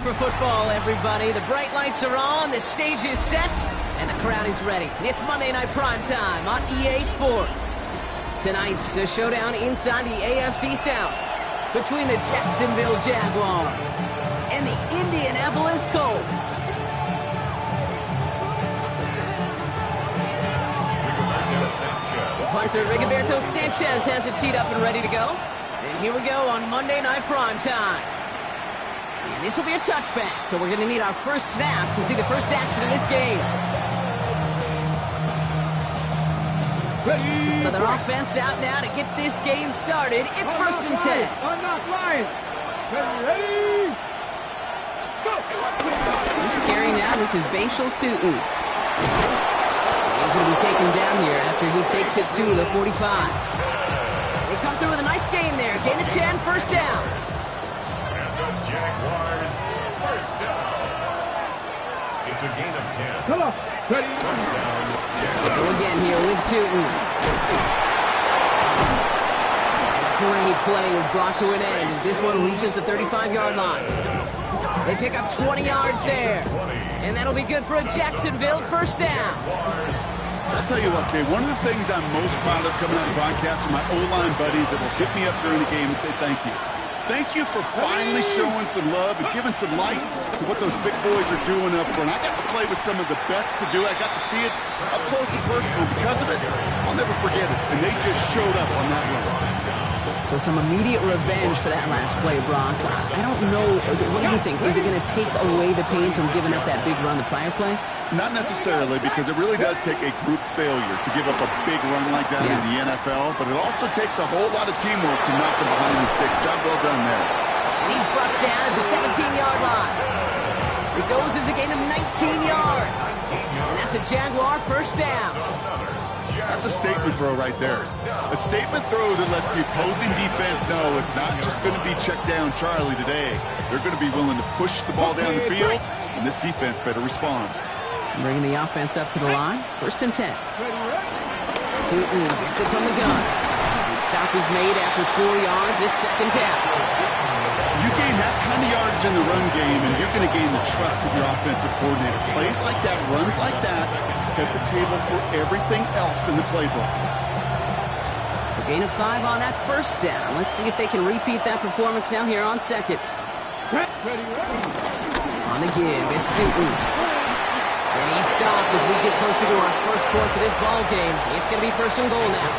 for football, everybody. The bright lights are on, the stage is set, and the crowd is ready. It's Monday Night Primetime on EA Sports. Tonight's a showdown inside the AFC South between the Jacksonville Jaguars and the Indianapolis Colts. Punter Rigoberto Sanchez has it teed up and ready to go. And here we go on Monday Night Primetime. And this will be a touchback, so we're going to need our first snap to see the first action of this game. So their offense out now to get this game started. It's first and 10. Who's carrying now? This is Bashal Tutu. He's going to be taken down here after he takes it to the 45. They come through with a nice gain there. Gain of 10, first down. Jaguars, first down. It's a gain of 10. Come on, ready? First down. Go again here with Tutu. Great play is brought to an end as this one reaches the 35-yard line. They pick up 20 yards there. And that'll be good for a Jacksonville first down. I'll tell you what, Kay, one of the things I'm most proud of coming out of broadcast are my O-line buddies that will hit me up during the game and say thank you. Thank you for finally showing some love and giving some light to what those big boys are doing up front. I got to play with some of the best to do it. I got to see it up close and personal. Because of it, I'll never forget it. And they just showed up on that run. So some immediate revenge for that last play, Brock. I don't know. What do you think? Is it going to take away the pain from giving up that big run the prior play? Not necessarily, because it really does take a group failure to give up a big run like that in the NFL, but it also takes a whole lot of teamwork to knock them behind the sticks. Job well done there. And he's brought down at the 17-yard line. It goes as a gain of 19 yards. And that's a Jaguar first down. That's a statement throw right there. A statement throw that lets the opposing defense know it's not just going to be check down Charlie today. They're going to be willing to push the ball down the field, and this defense better respond. Bringing the offense up to the line. First and 10. Tutu gets it from the gun. Stop is made after 4 yards. It's second down. You gain that kind of yardage in the run game, and you're going to gain the trust of your offensive coordinator. Plays like that, runs like that, set the table for everything else in the playbook. So gain of 5 on that first down. Let's see if they can repeat that performance now here on second. On the give, it's Tutu. And he's stopped as we get closer to our first points of this ball game. It's going to be first and goal now.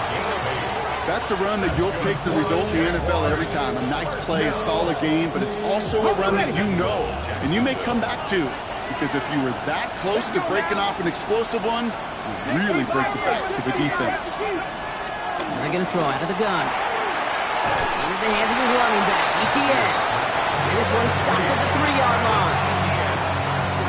That's a run that you'll take the result in the NFL every time. A nice play, a solid game, but it's also a run that you know and you may come back to. Because if you were that close to breaking off an explosive one, you really break the backs of the defense. And they're going to throw out of the gun. Into the hands of his running back, ETN. And this one's stopped at the 3-yard line.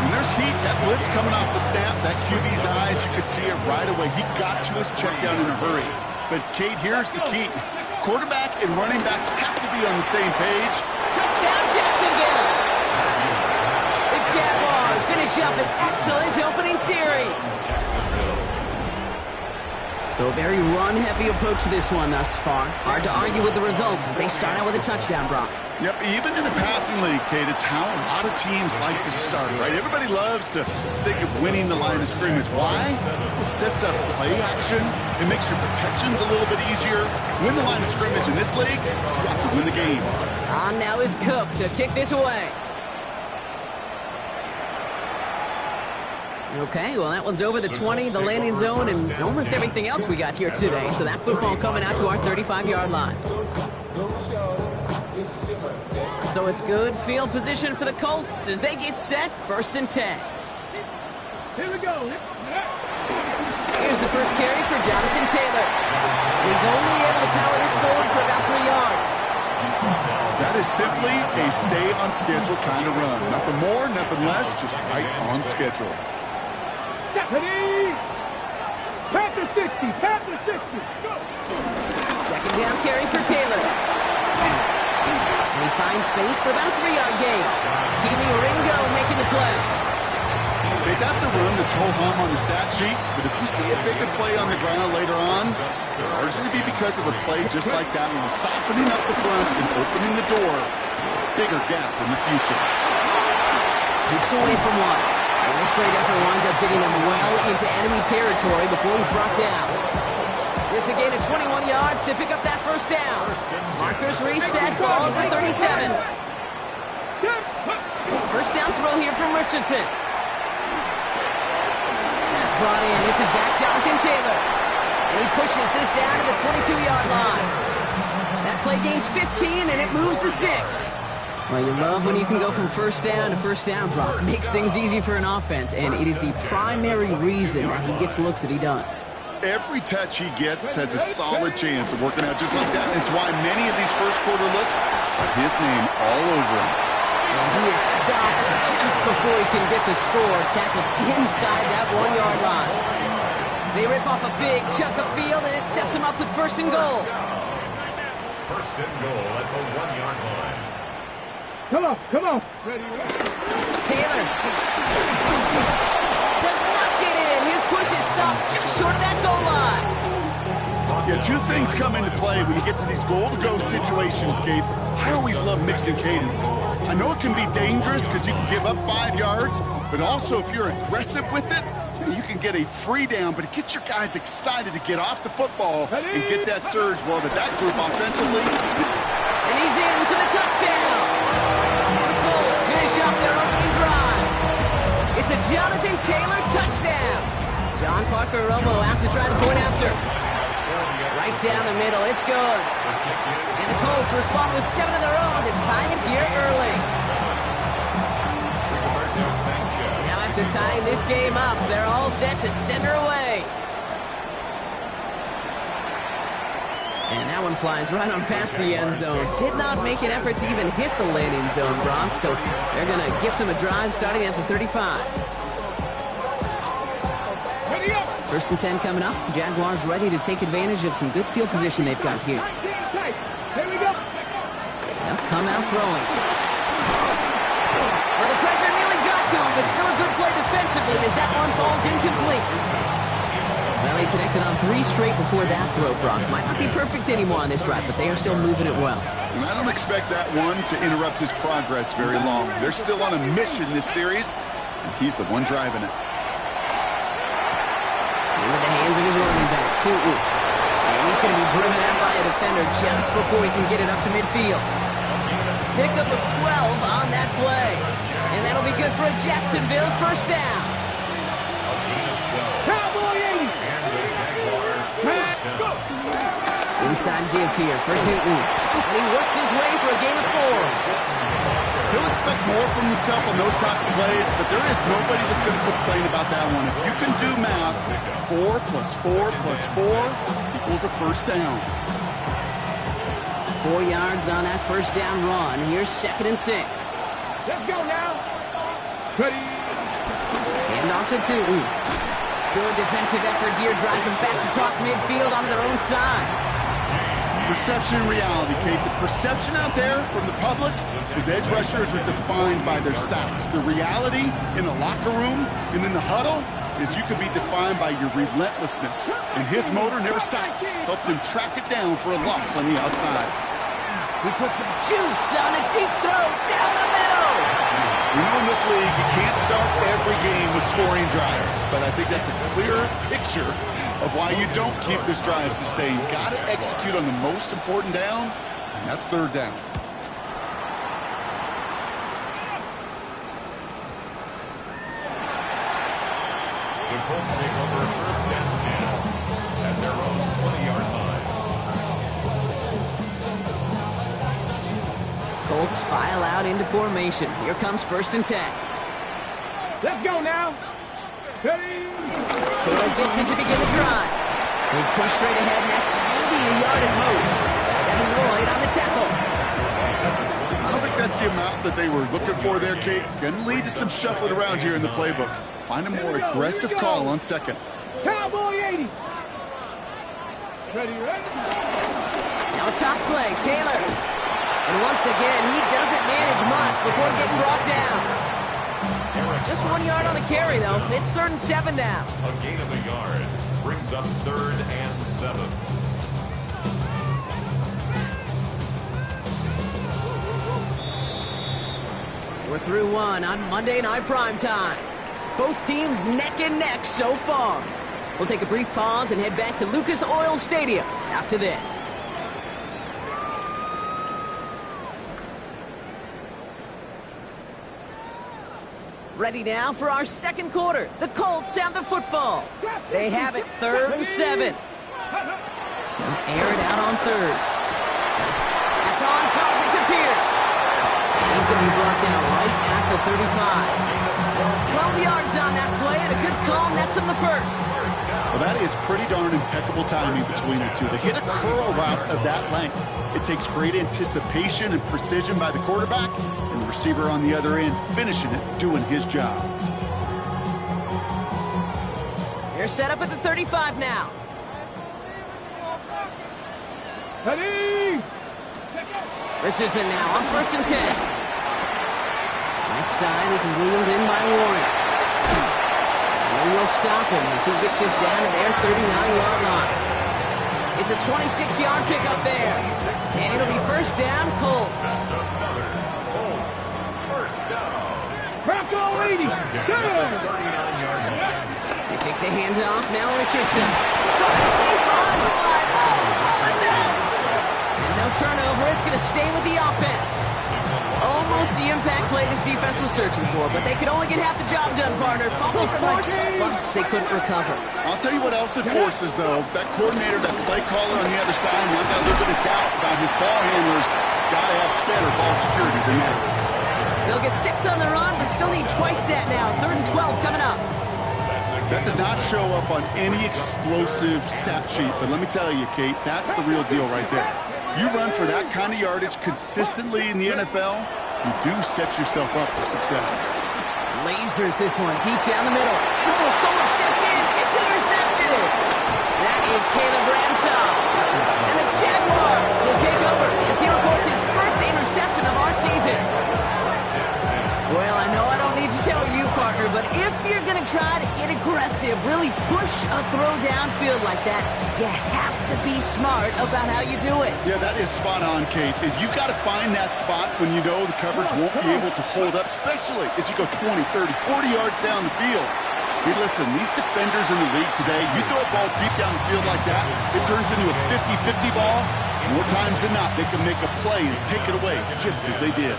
When there's heat, that blitz coming off the snap, that QB's eyes, you could see it right away. He got to his check down in a hurry. But, Kate, here's the key. Quarterback and running back have to be on the same page. Touchdown, Jacksonville! The Jaguars finish up an excellent opening series. So a very run-heavy approach to this one thus far. Hard to argue with the results as they start out with a touchdown, Brock. Yep, even in a passing league, Kate, it's how a lot of teams like to start, right? Everybody loves to think of winning the line of scrimmage. Why? It sets up play action. It makes your protections a little bit easier. Win the line of scrimmage in this league, you have to win the game. On now is Cook to kick this away. Okay, well, that one's over the 20, the landing zone, and almost everything else we got here today. So that football coming out to our 35-yard line. So it's good field position for the Colts as they get set, first and 10. Here we go. Here's the first carry for Jonathan Taylor. He's only able to power this forward for about 3 yards. That is simply a stay-on-schedule kind of run. Nothing more, nothing less, just right on schedule. Ready? Panther 60, Panther 60. Go. Second down carry for Taylor. And he finds space for about a 3-yard gain. Keely Ringo making the play. Okay, that's a run that's ho-hum on the stat sheet, but if you see a bigger play on the ground later on, it'll largely be because of a play just like that one, softening up the front and opening the door, bigger gap in the future. Keeps away from one. And this great effort winds up getting him well into enemy territory before he's brought down. It's a gain of 21 yards to pick up that first down. Markers reset, ball at the 37. First down throw here from Richardson. That's brought in. It's his back, Jonathan Taylor. And he pushes this down to the 22-yard line. That play gains 15, and it moves the sticks. Well, you love when you can go from first down to first down, Brock. Makes things easy for an offense, and it is the primary reason that he gets looks that he does. Every touch he gets has a solid chance of working out just like that. It's why many of these first quarter looks have his name all over them. And he is stopped just before he can get the score, tackled inside that 1-yard line. They rip off a big chunk of field, and it sets him up with first and goal. First and goal at the 1-yard line. Come on, come on. Ready. Taylor does not get in. His push is stopped just short of that goal line. Yeah, two things come into play when you get to these goal-to-go situations, Gabe. I always love mixing cadence. I know it can be dangerous because you can give up 5 yards, but also if you're aggressive with it, you can get a free down, but it gets your guys excited to get off the football and get that surge. Well, that group offensively. And he's in for the touchdown. The Colts finish up their opening drive. It's a Jonathan Taylor touchdown. John Parker Romo out to try the point after. Right down the middle, it's good. And the Colts respond with 7 of their own to tie it here early. Now after tying this game up, they're all set to send her away. And that one flies right on past the end zone. Did not make an effort to even hit the landing zone, Brock, so they're going to gift him a drive starting at the 35. First and 10 coming up. Jaguars ready to take advantage of some good field position they've got here. Here we go. They'll come out throwing. Well, the pressure nearly got to him, but still a good play defensively as that one falls incomplete. Well, he connected on 3 straight before that throw, Brock. Might not be perfect anymore on this drive, but they are still moving it well. And I don't expect that one to interrupt his progress very long. They're still on a mission this series, and he's the one driving it. Into the hands of his running back, Tutu. And he's going to be driven out by a defender just before he can get it up to midfield. Pickup of 12 on that play. And that'll be good for a Jacksonville first down. Inside give here for Tutu. And he works his way for a gain of 4. He'll expect more from himself on those type of plays, but there is nobody that's going to complain about that one. If you can do math, 4 plus 4 plus 4 equals a first down. 4 yards on that first down run. Here's 2nd and 6. Let's go now. Ready. Hand off to Tutu. Good defensive effort here. Drives them back across midfield onto their own side. Perception and reality, Kate. The perception out there from the public is edge rushers are defined by their sacks. The reality in the locker room and in the huddle is you can be defined by your relentlessness. And his motor never stopped. Helped him track it down for a loss on the outside. He puts some juice on a deep throw down the middle. We know in this league you can't start every game with scoring drives, but I think that's a clear picture of why you don't keep this drive sustained. Got to execute on the most important down, and that's 3rd down. The Colts take over first and 10 at their own 20-yard line. Colts file out into formation. Here comes 1st and 10. Let's go now. Ready. Taylor gets it to begin the drive. He's pushed straight ahead, and that's maybe a yard at most. Devin Lloyd on the tackle. I don't think that's the amount that they were looking for there, Kate. Going to lead to some shuffling around here in the playbook. Find a more aggressive call on 2nd. Cowboy 80. Ready, ready. Now a toss play, Taylor. And once again, he doesn't manage much before getting brought down. Just 1 yard on the carry, though. It's 3rd and 7 now. A gain of a yard brings up 3rd and 7. We're through one on Monday Night Primetime. Both teams neck and neck so far. We'll take a brief pause and head back to Lucas Oil Stadium after this. Ready now for our second quarter. The Colts have the football. They have it 3rd and 7. Air it out on 3rd. That's on target to Pierce. He's going to be brought down right at the 35. 12 yards on that play, and a good call nets him the first. Well, that is pretty darn impeccable timing between the two. They hit a curl route of that length. It takes great anticipation and precision by the quarterback, and the receiver on the other end finishing it, doing his job. They're set up at the 35 now. Ready? Richardson now on 1st and 10. Right side, this is wheeled in by Warren. And they will stop him as he gets this down to their 39-yard line. It's a 26-yard pickup there. And it'll be 1st down, Colts. First down. Bronco 80. Good. They take the handoff, now Richardson. Deep on the line. Oh, the ball is out. And no turnover, it's going to stay with the offense. Almost the impact play this defense was searching for, but they could only get half the job done, partner. Fumble forced, but they couldn't recover. I'll tell you what else it forces, though. That coordinator, that play caller on the other side, I've got a little bit of doubt about his ball handlers. Got to have better ball security than that. They'll get 6 on the run, but still need twice that now. 3rd and 12 coming up. That does not show up on any explosive stat sheet, but let me tell you, Kate, that's the real deal right there. You run for that kind of yardage consistently in the NFL, you do set yourself up for success. Lasers this one deep down the middle. Oh, someone stepped in. It's intercepted. That is Caleb Bransall. And the Jaguars will take over as he records his first interception of our season. Well, I know I don't need to tell you, partner, but if you're going to try to get aggressive, really push a throw downfield like that, you have to be smart about how you do it. Yeah, that is spot on, Kate. If you've got to find that spot when you know the coverage won't be able to hold up, especially as you go 20, 30, 40 yards down the field. Hey, listen, these defenders in the league today, you throw a ball deep down the field like that, it turns into a 50-50 ball. More times than not, they can make a play and take it away, just as they did.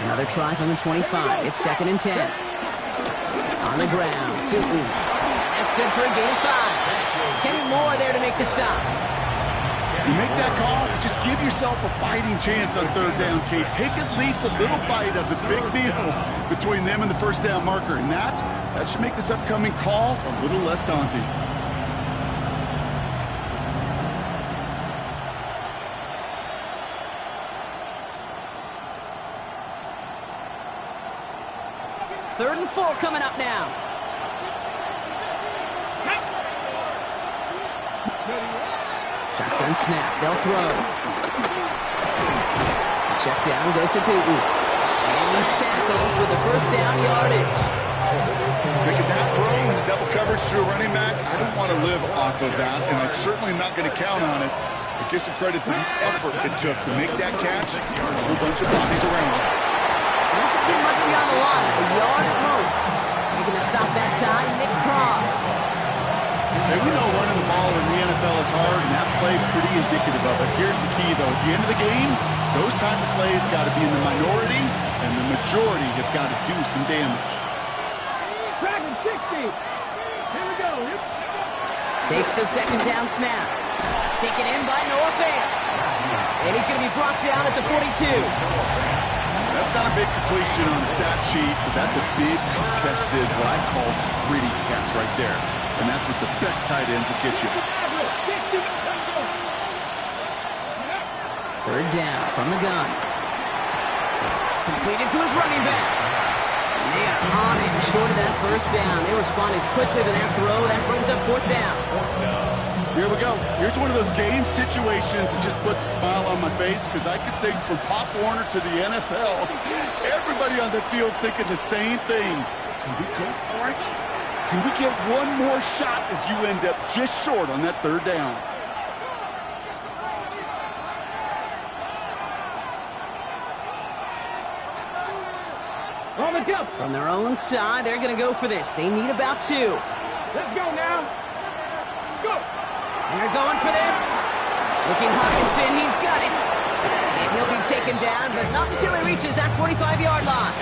Another try from the 25. It's 2nd and 10. On the ground. That's good for a gain of 5. Kenny Moore there to make the stop. You make that call to just give yourself a fighting chance on 3rd down, Kate. Take at least a little bite of the big meal between them and the 1st down marker. And that should make this upcoming call a little less daunting. Third and 4 coming up now. Shotgun snap. They'll throw. Check down goes to Tootin. And he's tackled with the 1st down yardage. Making that throw in double coverage to a running back, I don't want to live off of that, and I certainly am not going to count on it. But give some credit to the effort it took to make that catch. A whole bunch of bodies around. This will be much beyond the line, a yard at most. Making the stop that time, Nick Cross. Hey, we know running the ball in the NFL is hard, and that play pretty indicative of it. Here's the key, though. At the end of the game, those type of plays got to be in the minority, and the majority have got to do some damage. Dragon 60. Here we go. Takes the 2nd down snap. Taken in by Noah Fant. And he's going to be brought down at the 42. That's not a big completion on the stat sheet, but that's a big contested, what I call pretty catch right there. And that's what the best tight ends will get you. 3rd down from the gun. Completed to his running back. And they are on him short of that 1st down. They responded quickly to that throw. That brings up 4th down. Here we go. Here's one of those game situations that just puts a smile on my face, because I could think from Pop Warner to the NFL, everybody on the field thinking the same thing. Can we go for it? Can we get one more shot as you end up just short on that 3rd down? From their own side, they're going to go for this. They need about 2. Let's go now. Let's go. They're going for this. Looking Hawkinson, he's got it. And he'll be taken down, but not until he reaches that 45-yard line.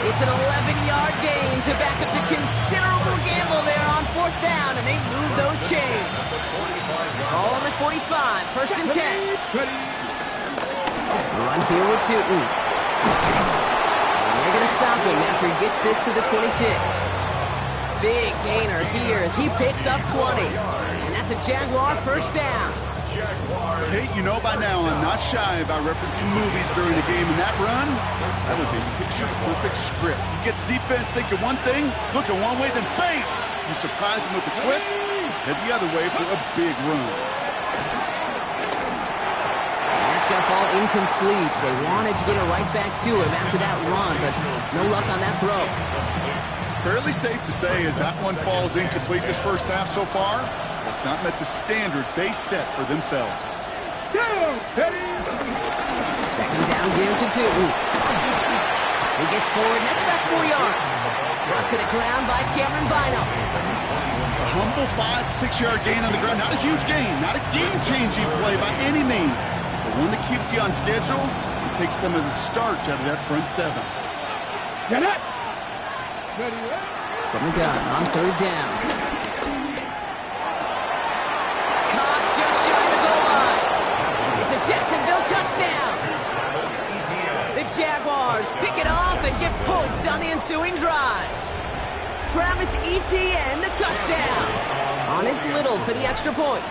It's an 11-yard gain to back up the considerable gamble there on 4th down, and they move those chains. Ball on the 45, 1st and 10. Ready. Run here with Tootin. And they're going to stop him after he gets this to the 26. Big gainer here as he picks up 20. And that's a Jaguar 1st down. Hey, you know by now I'm not shy about referencing movies during the game, and that run, that was a picture-perfect script. You get the defense thinking one thing, looking one way, then bang! You surprise them with a twist, head the other way for a big run. And that's going to fall incomplete. They wanted to get it right back to him after that run, but no luck on that throw. Fairly safe to say as that one falls incomplete this first half so far, it's not met the standard they set for themselves. Go. Ready. 2nd down, give to Tootin. He gets forward, and that's about 4 yards. Brought to the ground by Cameron Bynum. A humble 5 to 6 yard gain on the ground. Not a huge gain, not a game-changing play by any means, but one that keeps you on schedule and takes some of the starch out of that front 7. Get it. Ready. From the gun on 3rd down. Caught just shy of the goal line. It's a Jacksonville touchdown. The Jaguars pick it off and get points on the ensuing drive. Travis Etienne, the touchdown. On his Little for the extra point.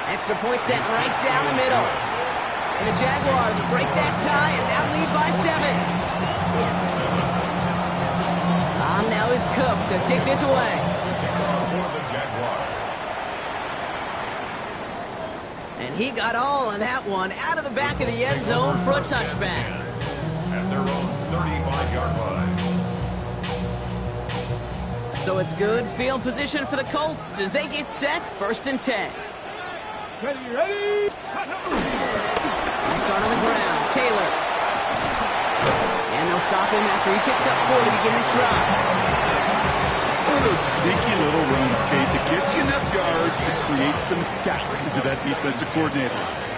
Extra point set right down the middle. And the Jaguars break that tie and now lead by 7. Now is Cook to kick this away. And he got all of that one out of the back of the end zone for a touchback. At their own 35-yard line. So it's good field position for the Colts as they get set, 1st and 10. Ready. Ready. They start on the ground. Taylor. And they'll stop him after he picks up 4 to begin this drive. It's one of those sneaky little runs, Kate, that gets you enough yard to create some doubt into that defensive coordinator.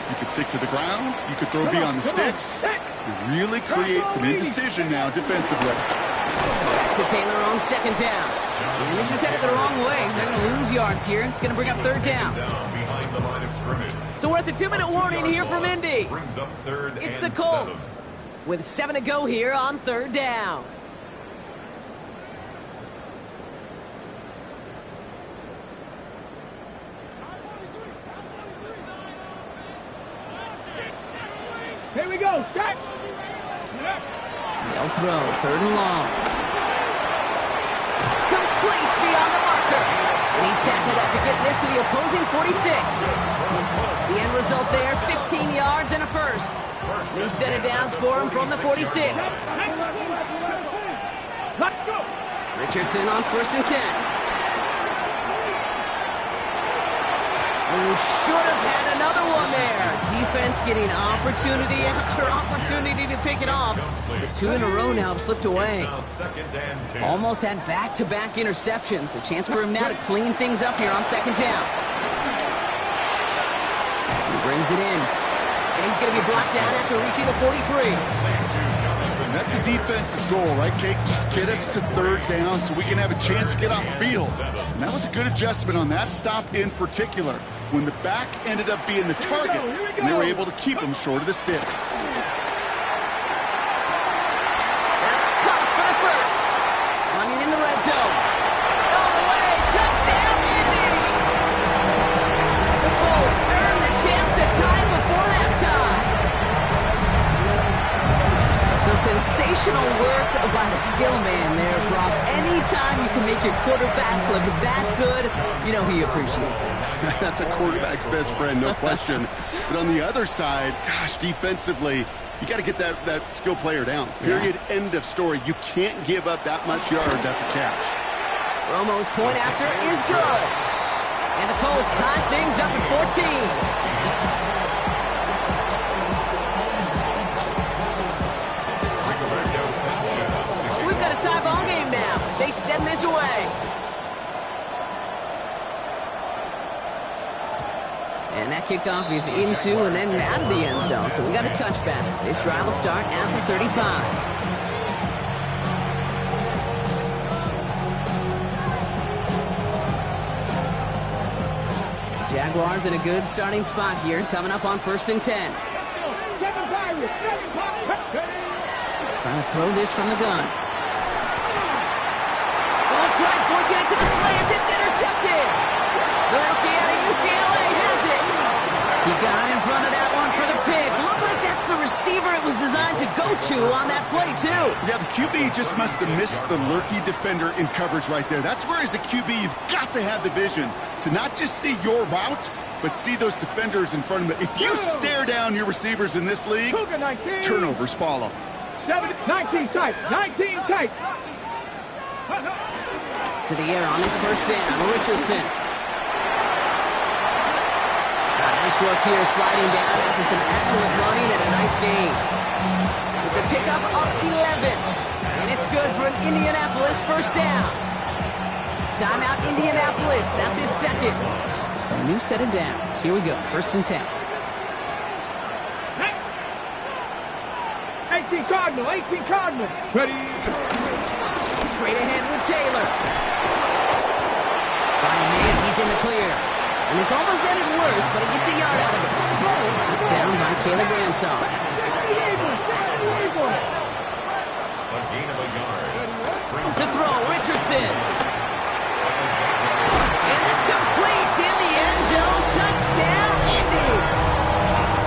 You could stick to the ground, you could throw beyond the sticks, and really create some indecision now defensively. Back to Taylor on 2nd down. And this is headed the wrong way. They're going to lose yards here. It's going to bring up 3rd down. Behind the line of scrimmage. So we're at the 2-minute warning here from Indy. Brings up 3rd It's and the Colts 7. with 7 to go here on 3rd down. Here we go. Set. They'll throw 3rd and long. Complete beyond the marker. And he's tackled after getting this to the opposing 46. The end result there, 15 yards and a first. New set of downs for him from the 46. Let's go. Richardson on 1st and 10. Oh, should have had another one there. Defense getting opportunity after opportunity to pick it off. The 2 in a row now have slipped away. Now 2nd and 10. Almost had back-to-back interceptions. A chance for him now to clean things up here on 2nd down. He brings it in. And he's going to be brought down after reaching the 43. And that's a defense's goal, right, Kate? Just get us to 3rd down so we can have a chance to get off the field. And that was a good adjustment on that stop in particular, when the back ended up being the target, and they were able to keep him short of the sticks. That's caught for the first. Running in the red zone. All the way. Touchdown, Indy. The Colts earn the chance to tie before halftime. So sensational work by the skill man there, Brock. Anytime you can make your quarterback look that good, you know he appreciates it. That's a quarterback's best friend, no question. But on the other side, gosh, defensively, you got to get that skill player down. Period. Yeah. End of story. You can't give up that much yards after catch. Romo's point after is good. And the Colts tie things up at 14. EA send this away. And that kickoff is into and then out of the end zone. So we got a touchback. This drive will start at the 35. Jaguars in a good starting spot here, coming up on 1st and 10. Trying to throw this from the gun. Going to try and force it into the slants. It's intercepted. The rookie out of UCLA has it. He got in front of that one for the pick. Looks like that's the receiver it was designed to go to on that play, too. Yeah, the QB just must have missed the lurky defender in coverage right there. That's where, as a QB, you've got to have the vision to not just see your route, but see those defenders in front of it. If you stare down your receivers in this league, turnovers follow. 19 tight, 19 tight. To the air on this first down, Richardson. Nice work here, sliding down after some excellent running and a nice gain. It's a pickup of 11, and it's good for an Indianapolis first down. Timeout, Indianapolis. That's its second. So a new set of downs. Here we go, 1st and 10. 18 Cardinal, 18 Cardinal. Ready. Straight ahead with Taylor. By man, he's in the clear. And this almost ended worse, but he gets a yard out of it. Down by Caleb Ransall. A gain of a yard. To throw, Richardson. And that's complete in the end zone. Touchdown, Indy.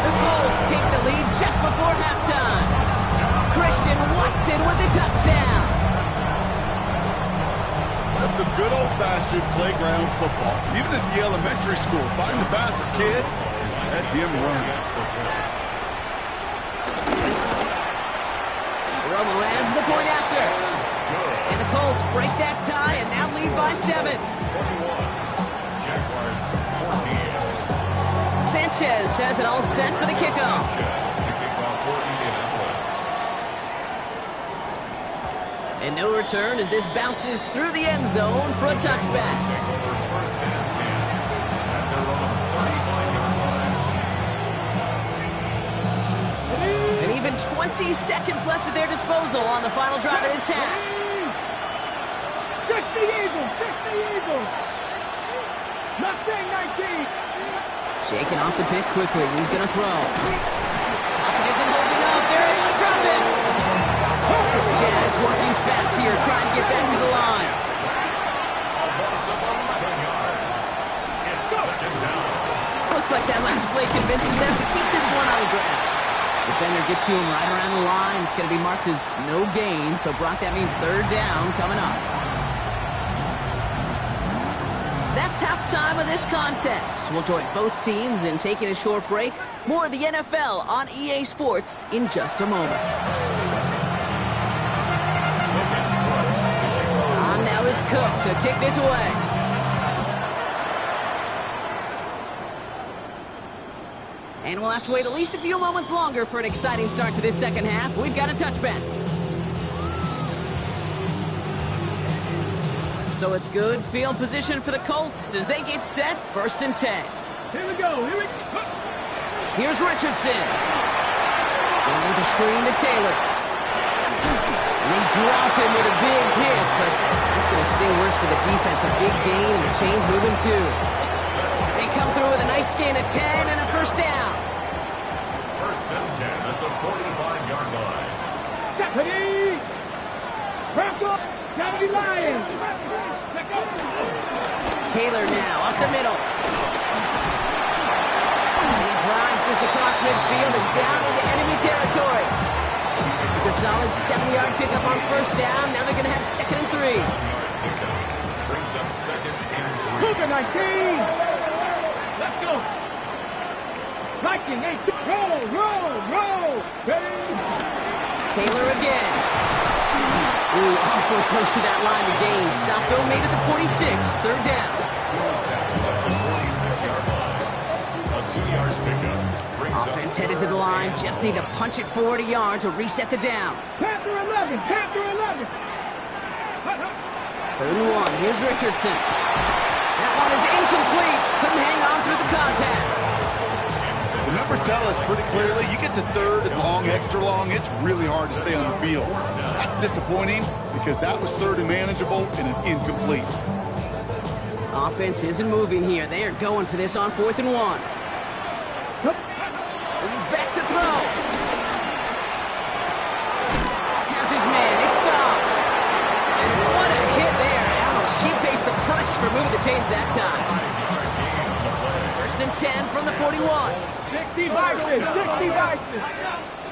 The Colts take the lead just before halftime. Christian Watson with the touchdown. That's some good old-fashioned playground football. Even at the elementary school, find the fastest kid, let him run. Romo adds the point after. And the Colts break that tie and now lead by 7. Sanchez has it all set for the kickoff. And no return as this bounces through the end zone for a touchback. And even 20 seconds left at their disposal on the final drive of this half. 60 Eagles, 60 Eagles. Mustang 19. Shaking off the pick quickly. He's going to throw. Pocket isn't holding up. They're able to drop it. The Jags working fast here, trying to get back to the line. Looks like that last play convinces them to keep this one on the ground. Defender gets to him right around the line. It's going to be marked as no gain, so Brock, that means 3rd down coming up. That's halftime of this contest. We'll join both teams in taking a short break. More of the NFL on EA Sports in just a moment. Now is Cook to kick this away. And we'll have to wait at least a few moments longer for an exciting start to this second half. We've got a touchback. So it's good field position for the Colts as they get set, 1st and 10. Here we go, here we go. Here's Richardson. Going with the screen to Taylor. And they drop him with a big hit, but that's going to sting worse for the defense. A big gain, and the chain's moving too. They come through with a nice gain of 10 and a first down. 1st and 10 at the 45-yard line. Deputy! Bronco! Deputy Lions! Taylor now, up the middle. And he drives this across midfield and down into enemy territory. It's a solid 7-yard pickup on 1st down. Now they're going to have 2nd and 3. Brings up 2nd and 3. Cougar 19! Let's go! Viking 8, roll! Ready? Taylor again. Ooh, awfully close to that line to gain. Stop though, made it the 46. 3rd down. A 2-yard pickup. Offense headed to the line. Just need to punch it forward a yard to reset the downs. Panther 11! 3rd and 1. Here's Richardson. That one is incomplete. Couldn't hang on through the contact. The numbers tell us pretty clearly, you get to 3rd and long, extra long, it's really hard to stay on the field. That's disappointing because that was 3rd and manageable and an incomplete. Offense isn't moving here. They are going for this on 4th and 1. He's back to throw. Has his man. It stops. And what a hit there. Ouch. She faced the price for moving the chains that time. 1st and 10 from the 41. 60 Bison, 60 Bison.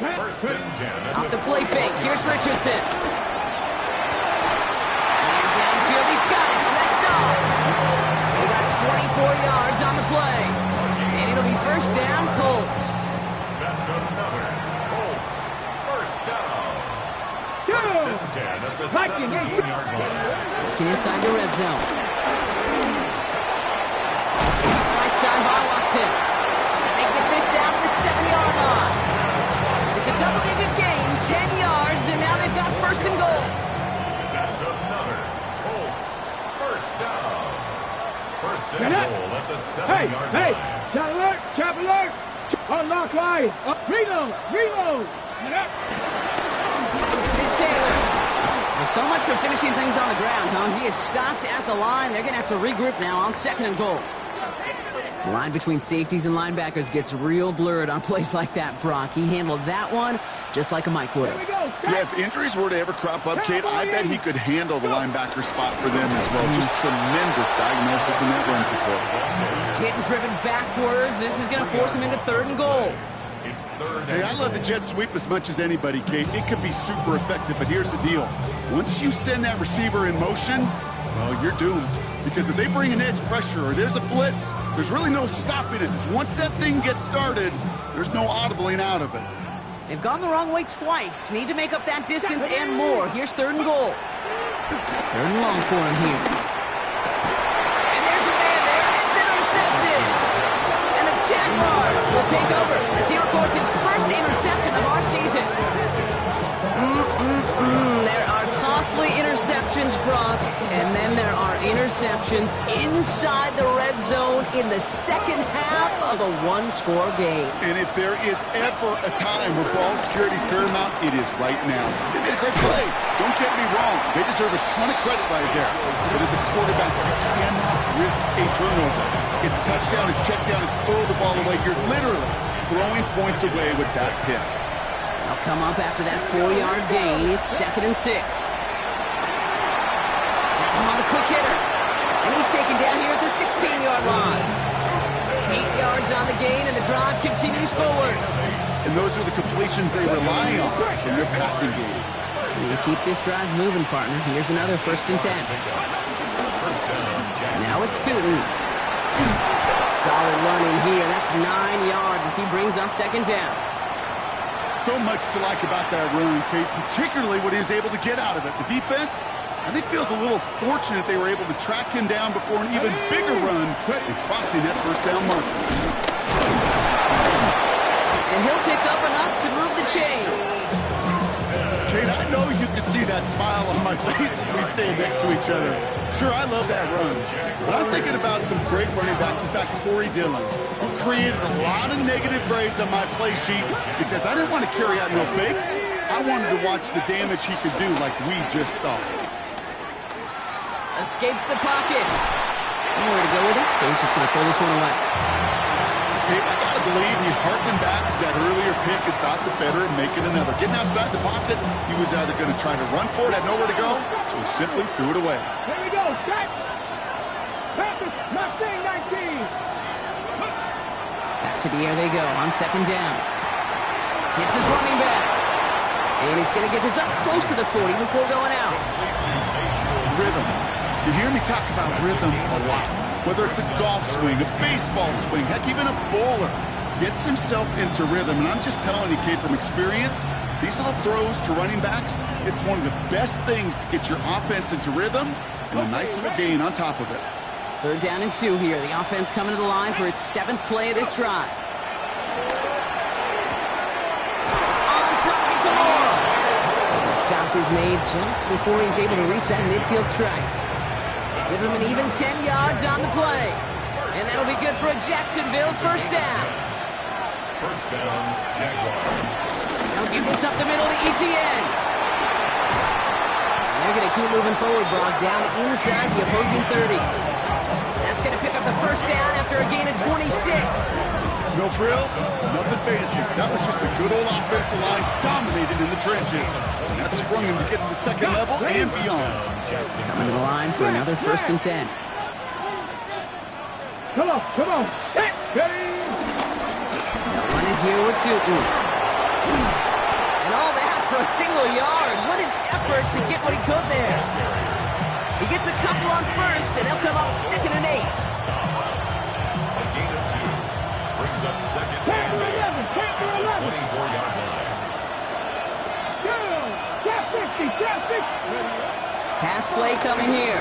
1st and 10. Off the play fake. Here's Richardson. And downfield, he's got it. So that stops. They got 24 yards on the play. And it'll be 1st down, Colts. That's another Colts 1st down. Go! 1st and 10 at the 17-yard line. Looking inside the red zone. It's kept right side by Watson. And they get this down to the 7-yard line. It's a double-digit gain, 10 yards, and now they've got 1st and goal. That's another Colts 1st down. 1st and goal at the 7-yard Hey, line. chop alert. Unlock line. Reload. Get up. This is Taylor. Well, so much for finishing things on the ground, huh? He is stopped at the line. They're going to have to regroup now on 2nd and goal. The line between safeties and linebackers gets real blurred on plays like that, Brock. He handled that one just like a Mike would Here we have. go. Yeah, if injuries were to ever crop up, Kate, I bet he could handle the linebacker spot for them as well. Just tremendous diagnosis in that run support. He's hit and driven backwards. This is going to force him into 3rd and goal. It's 3rd Hey, and I love the jet sweep as much as anybody, Kate. It can be super effective, but here's the deal. Once you send that receiver in motion, well, you're doomed. Because if they bring an edge pressure or there's a blitz, there's really no stopping it. Once that thing gets started, there's no audibling out of it. They've gone the wrong way twice. Need to make up that distance and more. Here's 3rd and goal. 3rd and long for him here. And there's a man there. It's intercepted. And the Jaguars will take over as he records his 1st interception of our season. There are costly interceptions, Brock, and then there are interceptions inside the red zone in the 2nd half of a 1-score game. And if there is ever a time where ball security is paramount, it is right now. They made a great play. Don't get me wrong. They deserve a ton of credit right there. But as a quarterback, you cannot risk a turnover. It's touchdown, it's check down, and throw the ball away. You're literally throwing points away with that pick. They'll come up after that 4-yard gain. It's 2nd and 6. That's him on the quick hitter. And he's taken down here at the 16-yard line. 8 yards on the gain, and the drive continues forward. And those are the completions they rely on in their passing game. You keep this drive moving, partner. Here's another 1st and 10. Now it's Tootin. Solid running here. That's 9 yards as he brings up 2nd down. So much to like about that run, Kate, particularly what he was able to get out of it. The defense, I think, feels a little fortunate they were able to track him down before an even bigger run and crossing that 1st down marker. And he'll pick up enough to move the chains. Kate, I know you can see that smile on my face as we stand next to each other. Sure, I love that run, but I'm thinking about some great running backs. In fact, Corey Dillon, who created a lot of negative grades on my play sheet because I didn't want to carry out no fake. I wanted to watch the damage he could do like we just saw. Escapes the pocket. Nowhere to go with it, so he's just going to pull this one away. Hey, I got to believe he harkened back to that earlier pick and thought the better and making another. Getting outside the pocket, he was either going to try to run for it, had nowhere to go, so he simply threw it away. Here we go. Set. Panthers, Mustang 19. Back to the air they go on 2nd down. Hits his running back. And he's going to get this up close to the 40 before going out. Rhythm. You hear me talk about rhythm a lot. Whether it's a golf swing, a baseball swing, heck, even a bowler gets himself into rhythm. And I'm just telling you, Kate, from experience, these little throws to running backs, it's one of the best things to get your offense into rhythm and a nice little gain on top of it. 3rd down and 2 here. The offense coming to the line for its 7th play of this drive. On target to Moore. stop is made just before he's able to reach that midfield strike. Give him an even 10 yards on the play. And that'll be good for a Jacksonville first down. First down, Jaguars. They'll give this up the middle to Etienne. They're going to keep moving forward, Brock, down inside the opposing 30. That's going to pick up the first down after a gain of 26. No frills, nothing fancy. That was just a good old offensive line dominated in the trenches. And that sprung him to get to the second level and beyond. Coming to the line for another first and 10. Come on, come on. Hey, steady. They'll run it here with Tootin. And all that for a single yard. What an effort to get what he could there. He gets a couple on first, and they'll come up 2nd and 8. A gain of 2 brings up second and 8 at the 24-yard line. Pass play coming here.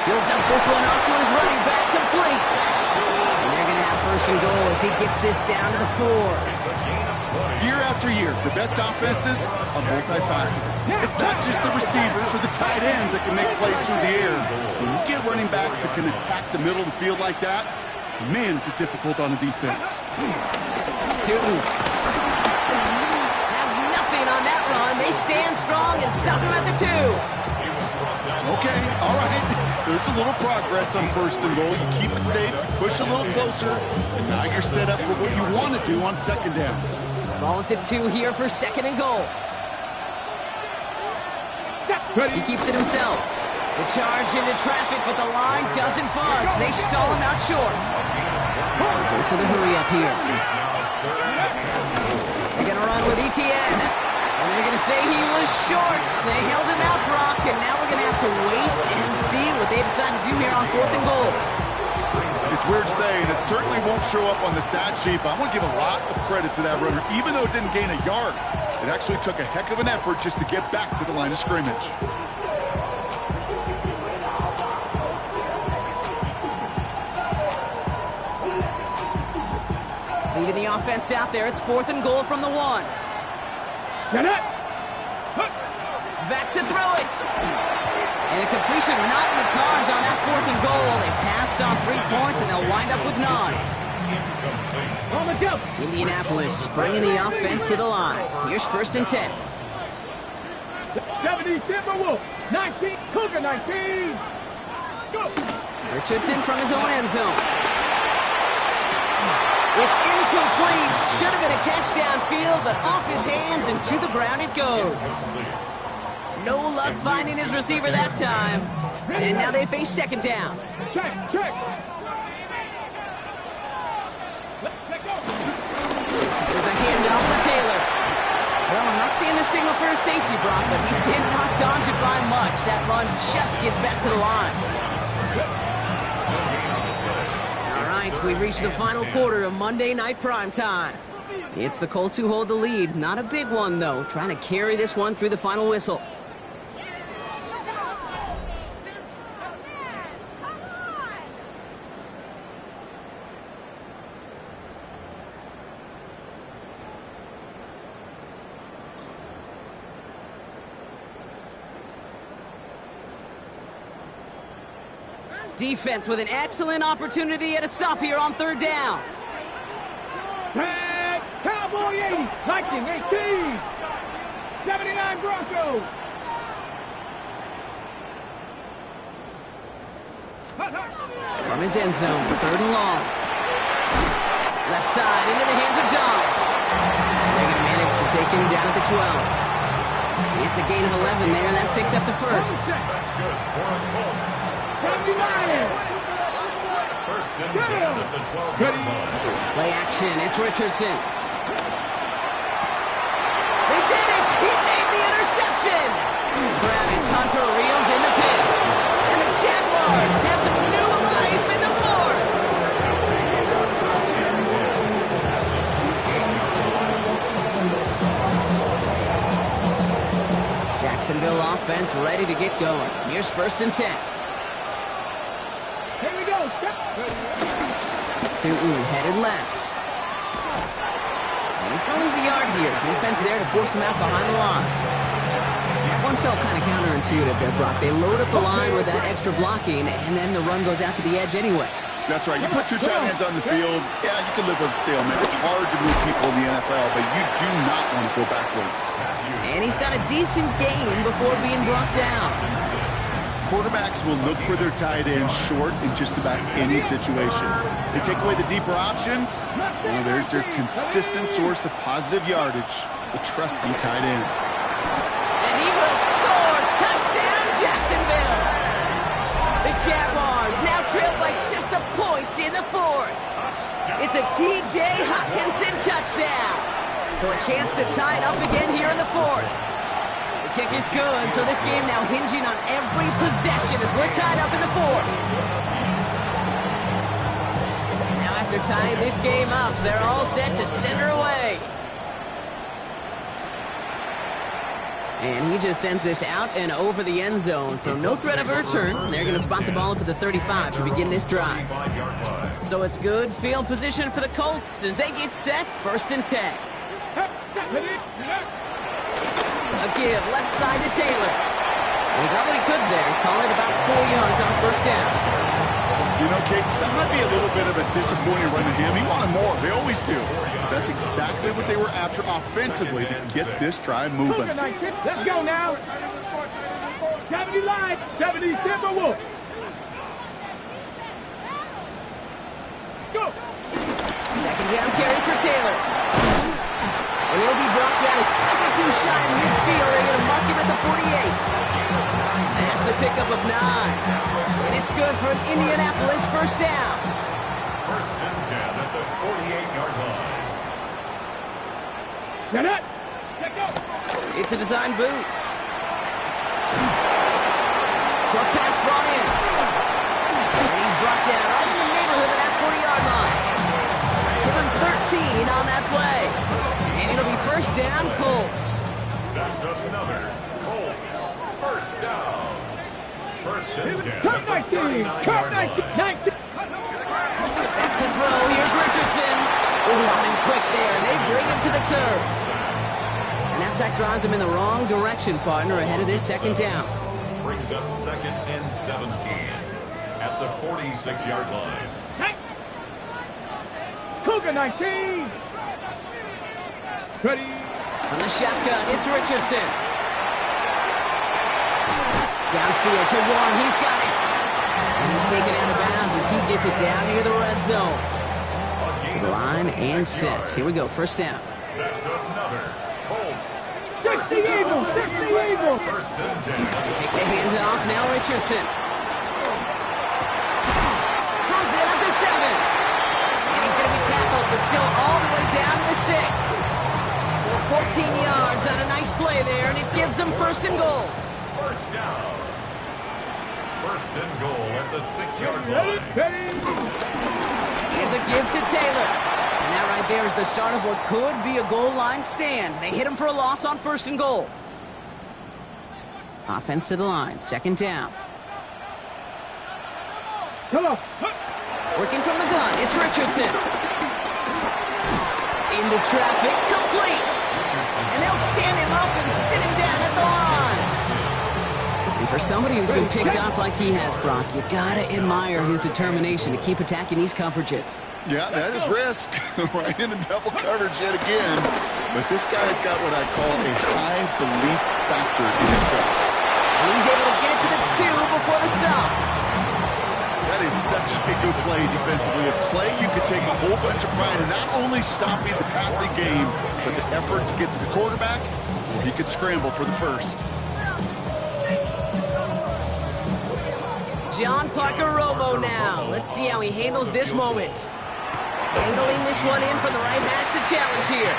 He'll dump this one off to his running back, complete. And they're going to have first and goal as he gets this down to the 4. Year after year, the best offenses are multifaceted. It's not just the receivers or the tight ends that can make plays through the air. When you get running backs that can attack the middle of the field like that, man, is it difficult on the defense. Tootin has nothing on that run. They stand strong and stop him at the 2. Okay, all right. There's a little progress on first and goal. You keep it safe, you push a little closer, and now you're set up for what you want to do on second down. Ball at the 2 here for 2nd and goal. He keeps it himself. The charge into traffic, but the line doesn't budge. They stall him out short. Goes to the hurry up here. They're going to run with Etienne. And they're going to say he was short. They held him out, Brock, and now we're going to have to wait and see what they decide to do here on 4th and goal. It's weird to say, and it certainly won't show up on the stat sheet, but I want to give a lot of credit to that runner. Even though it didn't gain a yard, it actually took a heck of an effort just to get back to the line of scrimmage. Leaving the offense out there, it's 4th and goal from the 1. Back to throw it. And a completion not in the cards on that 4th and goal. They passed on 3 points, and they'll wind up with none. Indianapolis bringing the offense to the line. Here's 1st and 10. 70 Timberwolves, 19, Cougar 19. Go. Richardson from his own end zone. It's incomplete. Should have been a catch downfield, but off his hands and to the ground it goes. No luck finding his receiver that time. And now they face 2nd down. Check. There's a handoff for Taylor. Well, I'm not seeing the signal for a safety, Brock, but he did not dodge it by much. That run just gets back to the line. All right, we've reached the final quarter of Monday Night Primetime. It's the Colts who hold the lead. Not a big one, though. Trying to carry this one through the final whistle. Defense with an excellent opportunity at a stop here on 3rd down. Tag, Cowboy 80, Viking 18, 79 Broncos. From his end zone, 3rd and long. Left side into the hands of Dobbs. And they're going to manage to take him down at the 12. It's a gain of 11 there, and that picks up the 1st. That's good for the Colts. 79. First and 10 at the 12-yard line. Play action, it's Richardson. They did it! He made the interception! Travis Hunter reels in the pin. And the Jaguars have some new life in the 4th. Jacksonville offense ready to get going. Here's 1st and 10. Here we go. Step. Tootin headed left. He's going to lose a yard here. Defense there to force him out behind the line. That one felt kind of counterintuitive there, Brock. They load up the line with that extra blocking, and then the run goes out to the edge anyway. That's right. You put two tight ends on the field, yeah, you can live with a stalemate. It's hard to move people in the NFL, but you do not want to go backwards. And he's got a decent gain before being brought down. Quarterbacks will look for their tight end short in just about any situation. They take away the deeper options. Well, there's their consistent source of positive yardage, the trusty tight end. And he will score. Touchdown, Jacksonville. The Jaguars now trail by just a point in the fourth. It's a T.J. Hockenson touchdown. So a chance to tie it up again here in the fourth. The kick is good, so this game now hinging on every possession as we're tied up in the fourth. Now after tying this game up, they're all set to center away. And he just sends this out and over the end zone, so no threat of a return. They're going to spot the ball up at the 35 to begin this drive. So it's good field position for the Colts as they get set, 1st and 10. A give left side to Taylor. And he got what he could there, call it about 4 yards on 1st down. You know, Kate, that might be a little bit of a disappointing run to him. He wanted more. They always do. That's exactly what they were after offensively to get this drive moving. Let's go now. 70 live, 70 Timberwolves. Let's go. 2nd down carry for Taylor. And he'll be brought down a step or two shy in midfield. They're going to mark him at the 48. That's a pickup of 9. And it's good for an Indianapolis 1st down. 1st and 10 at the 48-yard line. Get it. Let go. It's a design boot. Short pass brought in. And he's brought down right in the neighborhood of that 40-yard line. Give him 13 on that play. And it'll be 1st down, Colts. That's another Colts 1st down. 1st and 10 Turn at the 19. 39-yard Turn line. 19. Back to throw. Here's Richardson. On him quick there, and they bring him to the turf. And that sack drives him in the wrong direction, partner, ahead of this 2nd down. Brings up 2nd and 17 at the 46-yard line. Hey. Cougar 19. Ready. On the shotgun, it's Richardson. Downfield to Warren, he's got it. And he's taken out of bounds as he gets it down near the red zone. To the line and set. Here we go, 1st down. That's another Colts 60 Eagles. 60 Eagles. 1st and 10. Take the handoff, now Richardson. Has it at the 7. And he's going to be tackled, but still all the way down to the 6. 14 yards on a nice play there, and it gives them 1st and goal. 1st down. 1st and goal at the 6-yard line. Ready. Here's a give to Taylor. And that right there is the start of what could be a goal line stand. They hit him for a loss on 1st and goal. Offense to the line, 2nd down. Come on. Working from the gun, it's Richardson. Into traffic, complete. And they'll stand him up and sit him down at the line. And for somebody who's been picked off like he has, Brock, you gotta admire his determination to keep attacking these coverages. Yeah, that is risk. Right into double coverage yet again. But this guy's got what I call a high belief factor in himself. And he's able to get it to the 2 before the stop. That is such a good play defensively. A play you could take a whole bunch of pride in not only stopping the passing game, but the effort to get to the quarterback before he could scramble for the 1st. John Parker Romo now. Let's see how he handles this moment. Angling this one in from the right hash, the challenge here.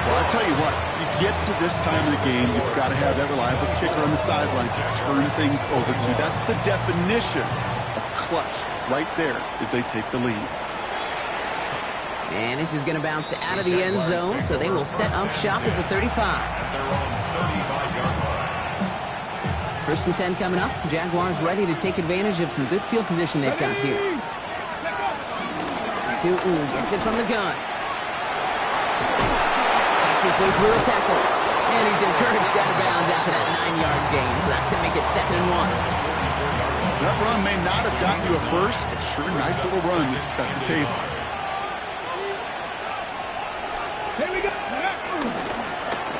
Well, I'll tell you what, you get to this time of the game, you've got to have that reliable kicker on the sideline to turn things over to. That's the definition of clutch right there as they take the lead. And this is going to bounce out of the end zone, so they will set up shop at the 35. First and 10 coming up. Jaguars ready to take advantage of some good field position they've got here. Gets it from the gun. Fights his way through a tackle. And he's encouraged out of bounds after that 9-yard gain. So that's going to make it 2nd and 1. That run may not have gotten you a first, but sure nice little run to set the table. Here we go.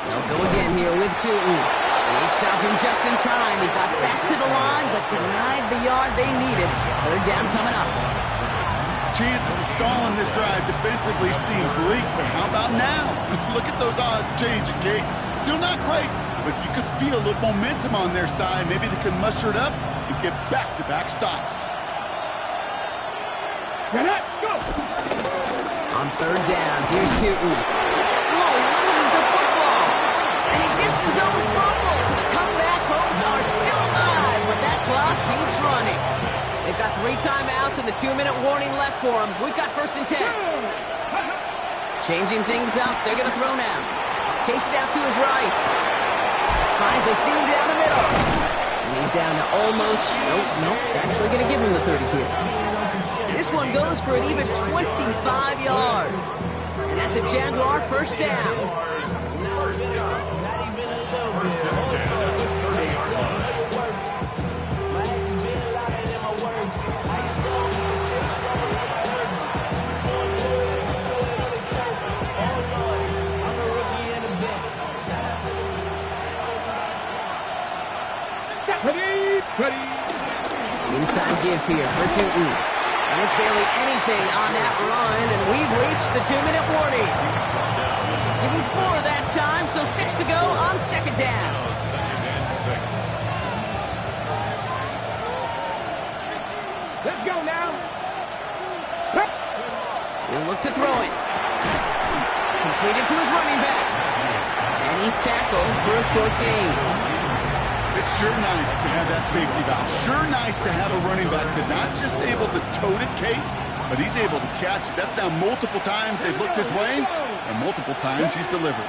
They'll go again here with Tootin. They stopped him just in time. He got back to the line, but denied the yard they needed. 3rd down coming up. Chances of stalling this drive defensively seem bleak, but how about now? Look at those odds changing, Kate. Still not great, but you could feel a little momentum on their side. Maybe they can muster it up and get back-to-back stops. Go. On 3rd down, here's Tootin. Oh, he loses the football. And he gets his own fumble, so the comeback hopes are still alive, but that clock keeps running. They've got 3 timeouts and the 2-minute warning left for them. We've got 1st and 10. Changing things up. They're going to throw now. Chases out to his right. Finds a seam down the middle. And he's down to almost... Nope. Actually going to give him the 30 here. This one goes for an even 25 yards. And that's a Jaguar 1st down. First down. 1st and 10 at the 30-yard line. Ready. Inside give here for Tootin. And it's barely anything on that run, and we've reached the 2-minute warning. Give him 4 that time, so 6 to go on 2nd down. Let's go now. He'll look to throw it. Completed to his running back. And he's tackled for a short gain. It's sure nice to have that safety valve. Sure nice to have a running back that's not just able to tote it, Kate, but he's able to catch it. That's now multiple times they've looked his way, and multiple times he's delivered.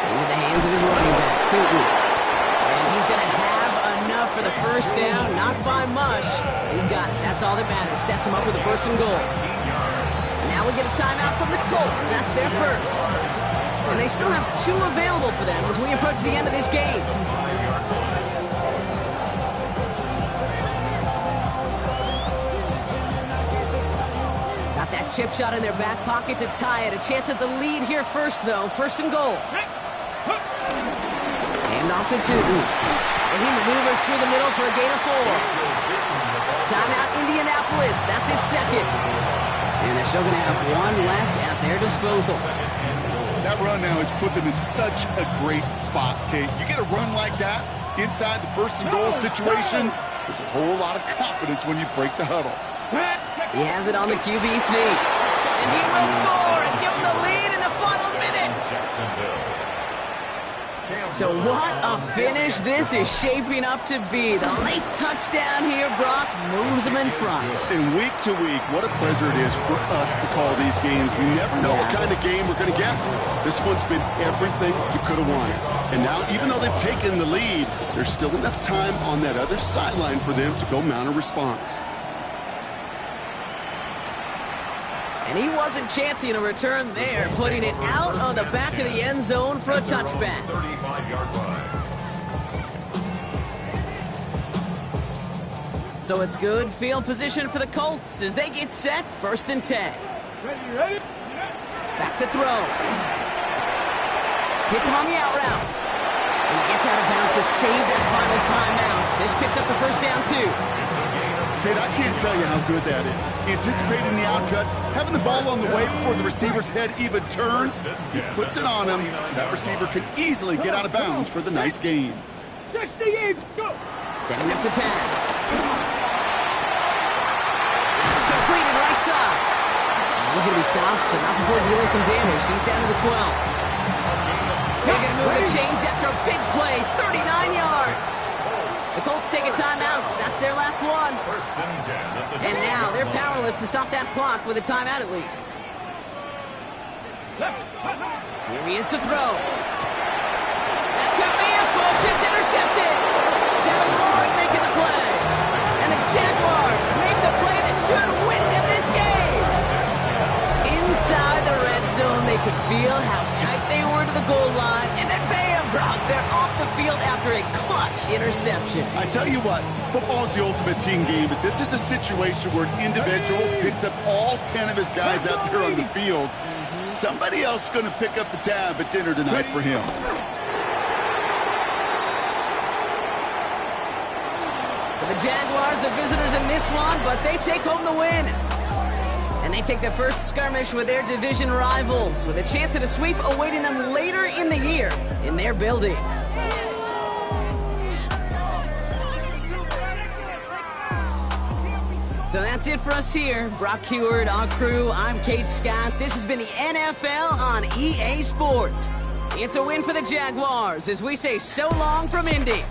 Into the hands of his running back, Tootin. And he's going to have enough for the 1st down. Not by much. He got it. That's all that matters. Sets him up with a 1st and goal. Now we get a timeout from the Colts. That's their 1st. And they still have 2 available for them as we approach the end of this game. Got that chip shot in their back pocket to tie it. A chance at the lead here first, though. 1st and goal. Hand off to Tootin. And he maneuvers through the middle for a gain of 4. Timeout, Indianapolis. That's its 2nd. And they're still going to have 1 left at their disposal. That run now has put them in such a great spot, Kate. You get a run like that inside the 1st and goal situations, there's a whole lot of confidence when you break the huddle. He has it on the QB sneak. And he will score and give them the lead in the final minute. So what a finish this is shaping up to be. The late touchdown here, Brock, moves them in front. And week to week, what a pleasure it is for us to call these games. We never know what kind of game we're going to get. This one's been everything you could have wanted. And now, even though they've taken the lead, there's still enough time on that other sideline for them to go mount a response. And he wasn't chancing a return there, putting it out on the back of the end zone for a touchback. 35-yard line. So it's good field position for the Colts as they get set, 1st and 10. Ready. Back to throw. Hits him on the out route. And he gets out of bounds to save that final timeout. This picks up the 1st down, too. Kate, I can't tell you how good that is. Anticipating the outcut, having the ball on the way before the receiver's head even turns, he puts it on him so that receiver can easily get out of bounds for the nice gain. 68, go! Setting up to pass. It's completed right side. He's going to be stopped, but not before dealing some damage. He's down to the 12. They're going to move the chains after a big play, 39 yards. The Colts take a timeout. That's their last one. 1st and 10. And now they're powerless to stop that clock with a timeout at least. Here he is to throw. That could be it, folks. It's intercepted. Devin Lloyd making the play. And the Jaguars make the play that should win them this game. Inside the could feel how tight they were to the goal line, and then bam, Brock, they're off the field after a clutch interception. I tell you what, football is the ultimate team game, but this is a situation where an individual picks up all 10 of his guys out there on the field. Somebody else is going to pick up the tab at dinner tonight for him. For the Jaguars, the visitors in this one, but they take home the win. And they take their first skirmish with their division rivals, with a chance at a sweep awaiting them later in the year in their building. So that's it for us here. Brock Huard, our crew, I'm Kate Scott. This has been the NFL on EA Sports. It's a win for the Jaguars as we say so long from Indy.